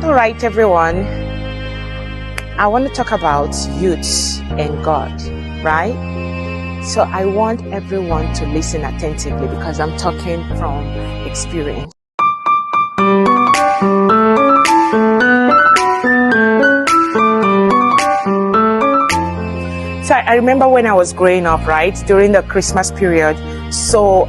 All right, everyone. I want to talk about youths and God, right? So I want everyone to listen attentively because I'm talking from experience. So I remember when I was growing up, right, during the Christmas period. So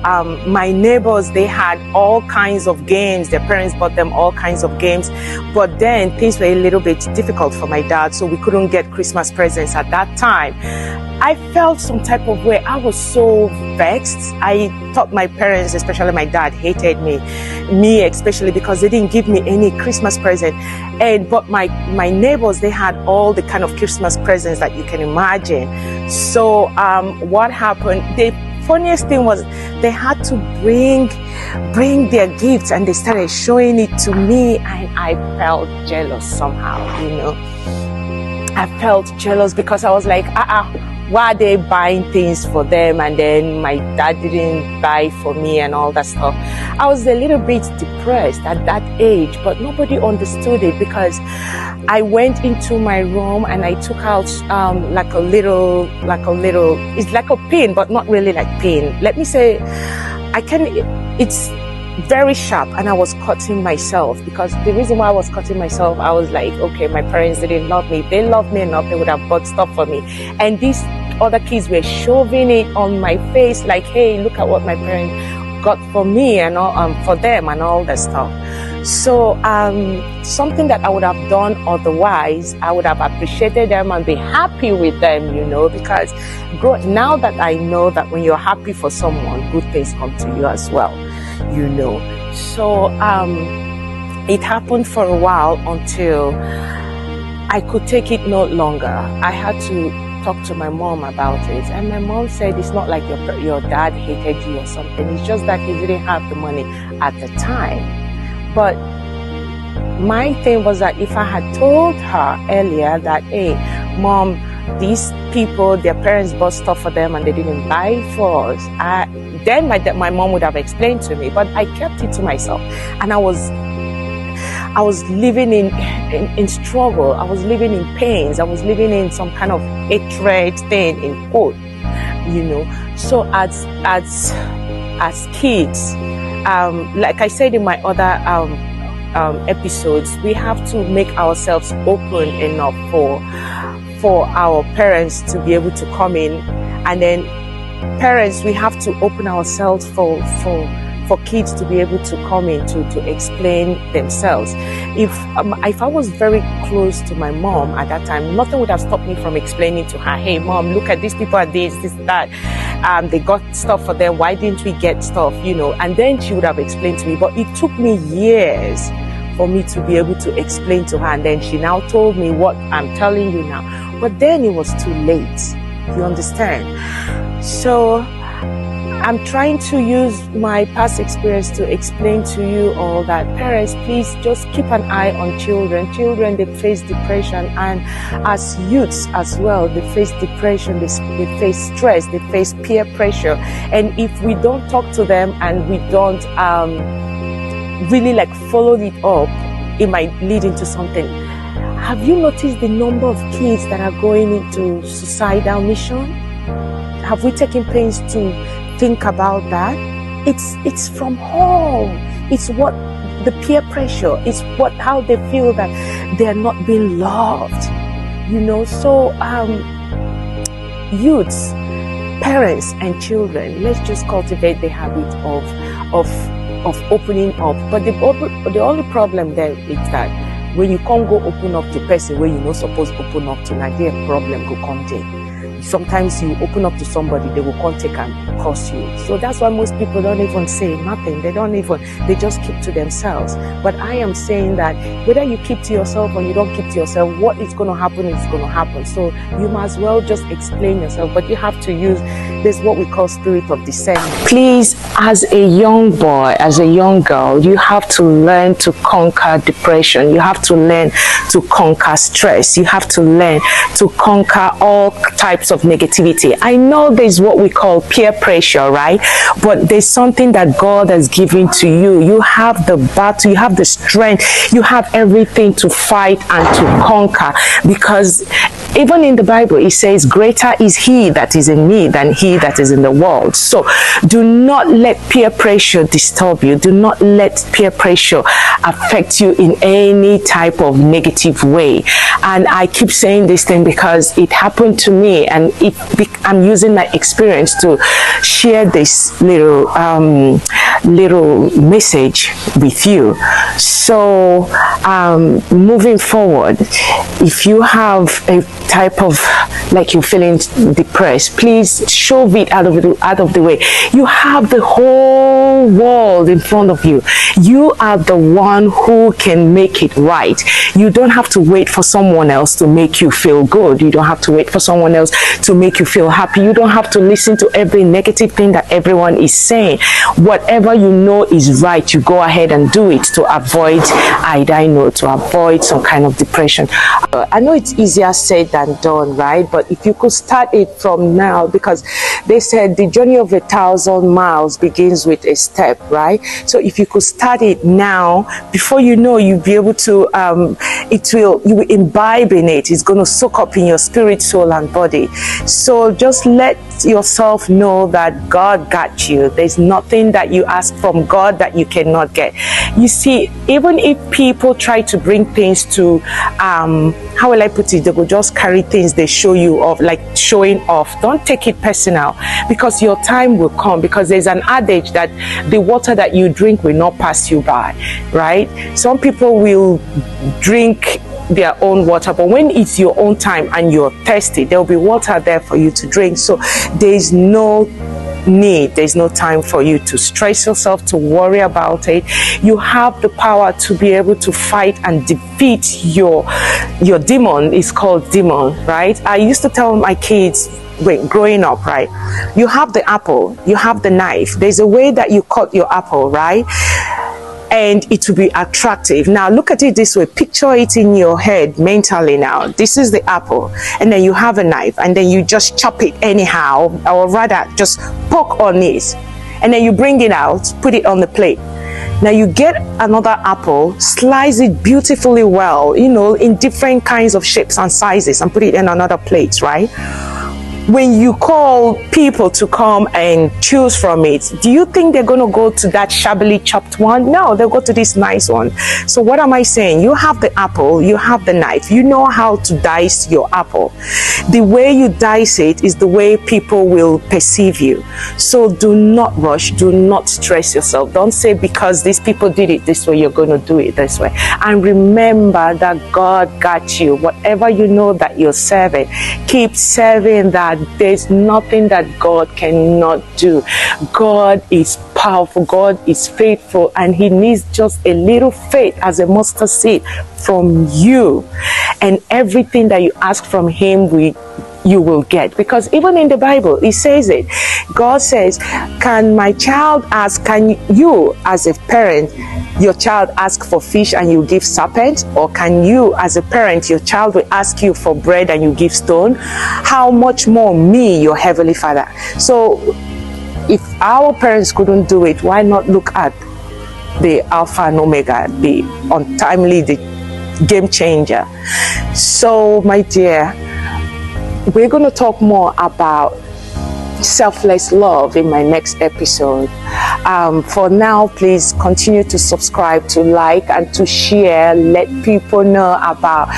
my neighbors, they had all kinds of games. Their parents bought them all kinds of games. But then things were a little bit difficult for my dad, so we couldn't get Christmas presents at that time. I felt some type of way. I was so vexed. I thought my parents, especially my dad, hated me especially because they didn't give me any Christmas present. But my neighbors, they had all the kind of Christmas presents that you can imagine. So what happened? The funniest thing was they had to bring their gifts and they started showing it to me, and I felt jealous somehow, you know. I felt jealous because I was like, why are they buying things for them and then my dad didn't buy for me and all that stuff. I was a little bit depressed at that age, but nobody understood it because I went into my room and I took out like a little, it's like a pin, but not really like pin. Let me say, it's very sharp, and I was cutting myself because the reason why I was cutting myself, I was like, okay, my parents didn't love me. If they loved me enough, they would have bought stuff for me. And these other kids were shoving it on my face like, hey, look at what my parents got for me and all, for them and all that stuff. So something that I would have done otherwise, I would have appreciated them and be happy with them, you know, because now that I know that when you're happy for someone, good things come to you as well, you know. So it happened for a while until I could take it no longer. I had to talk to my mom about it, and my mom said it's not like your dad hated you or something, it's just that he didn't have the money at the time. But my thing was that if I had told her earlier that, hey, mom, these people, their parents bought stuff for them and they didn't buy it for us, then my mom would have explained to me. But I kept it to myself, and I was living in struggle. I was living in pains. I was living in some kind of hatred thing, in quote, you know. So as kids, like I said in my other episodes, we have to make ourselves open enough for our parents to be able to come in, and then parents, we have to open ourselves for kids to be able to come in to explain themselves. If I was very close to my mom at that time, nothing would have stopped me from explaining to her, hey mom, look at these people are this, that. They got stuff for them. Why didn't we get stuff, you know? And then she would have explained to me. But it took me years for me to be able to explain to her. And then she now told me what I'm telling you now. But then it was too late. You understand? So I'm trying to use my past experience to explain to you all that parents, please just keep an eye on children. Children, they face depression, and as youths as well, they face depression, they face stress, they face peer pressure. And if we don't talk to them and we don't really like follow it up, it might lead into something. Have you noticed the number of kids that are going into suicidal mission? Have we taken pains to think about that? It's from home. It's what the peer pressure. It's how they feel that they are not being loved. You know, so youths, parents, and children, let's just cultivate the habit of opening up. But the only problem there is that when you can't go open up to person where you're not supposed to open up to, now their problem will come there. Sometimes you open up to somebody, they will come take and curse you. So that's why most people don't even say nothing. They just keep to themselves. But I am saying that whether you keep to yourself or you don't keep to yourself, what is going to happen is going to happen. So you might as well just explain yourself. But you have to use this, what we call spirit of discernment. Please, as a young boy, as a young girl, you have to learn to conquer depression. You have to learn to conquer stress. You have to learn to conquer all types types of negativity. I know there's what we call peer pressure, right? But there's something that God has given to you. You have the battle, you have the strength, you have everything to fight and to conquer, because even in the Bible it says greater is he that is in me than he that is in the world. So do not let peer pressure disturb you. Do not let peer pressure affect you in any type of negative way. And I keep saying this thing because it happened to me, and I'm using my experience to share this little message with you. So moving forward, if you have a type of like you're feeling depressed, please shove it out of the way. You have the whole world in front of you. You are the one who can make it right. You don't have to wait for someone else to make you feel good. You don't have to wait for someone else to make you feel happy. You don't have to listen to every negative thing that everyone is saying. Whatever you know is right, you go ahead and do it to avoid to avoid some kind of depression. I know it's easier said than done, right? But if you could start it from now, because they said the journey of 1,000 miles begins with a step, right? So if you could start it now, before you know, you'll be able to you will imbibe in it. It's going to soak up in your spirit, soul, and body. So just let yourself know that God got you. There's nothing that you ask from God that you cannot get. You see, even if people try to bring things to how will I put it, they will just carry things they show you off, like showing off. Don't take it personal, because your time will come, because there's an adage that the water that you drink will not pass you by, right? Some people will drink their own water, but when it's your own time and you're thirsty, there'll be water there for you to drink. So there's no need, there's no time for you to stress yourself, to worry about it. You have the power to be able to fight and defeat your demon. It's called demon, right? I used to tell my kids growing up, right? You have the apple, you have the knife. There's a way that you cut your apple, right? And it will be attractive. Now look at it this way, picture it in your head mentally now. This is the apple, and then you have a knife, and then you just chop it anyhow, or rather just poke on it, and then you bring it out, put it on the plate. Now you get another apple, slice it beautifully well, in different kinds of shapes and sizes, and put it in another plate, right? When you call people to come and choose from it, do you think they're going to go to that shabbily chopped one? No, they'll go to this nice one. So what am I saying? You have the apple, you have the knife, you know how to dice your apple. The way you dice it is the way people will perceive you. So do not rush, do not stress yourself. Don't say because these people did it this way, you're going to do it this way. And remember that God got you. Whatever you know that you're serving, keep serving that. There's nothing that God cannot do. God is powerful, God is faithful, and he needs just a little faith as a mustard seed from you, and everything that you ask from him you will get. Because even in the Bible it says it. God says, can you as a parent, your child ask for fish and you give serpent? Or can you as a parent, your child will ask you for bread and you give stone? How much more me, your heavenly Father? So if our parents couldn't do it, why not look at the Alpha and Omega, the untimely, the game changer? So my dear, we're going to talk more about selfless love in my next episode. For now, please continue to subscribe, to like, and to share. Let people know about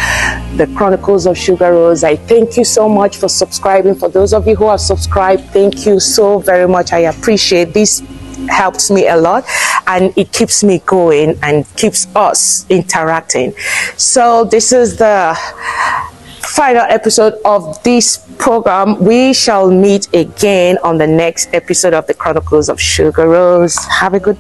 the Chronicles of Sugar Rose. I thank you so much for subscribing. For those of you who have subscribed, thank you so very much. I appreciate this. Helps me a lot, and it keeps me going and keeps us interacting. So this is the final episode of this program. We shall meet again on the next episode of the Chronicles of Sugar Rose. Have a good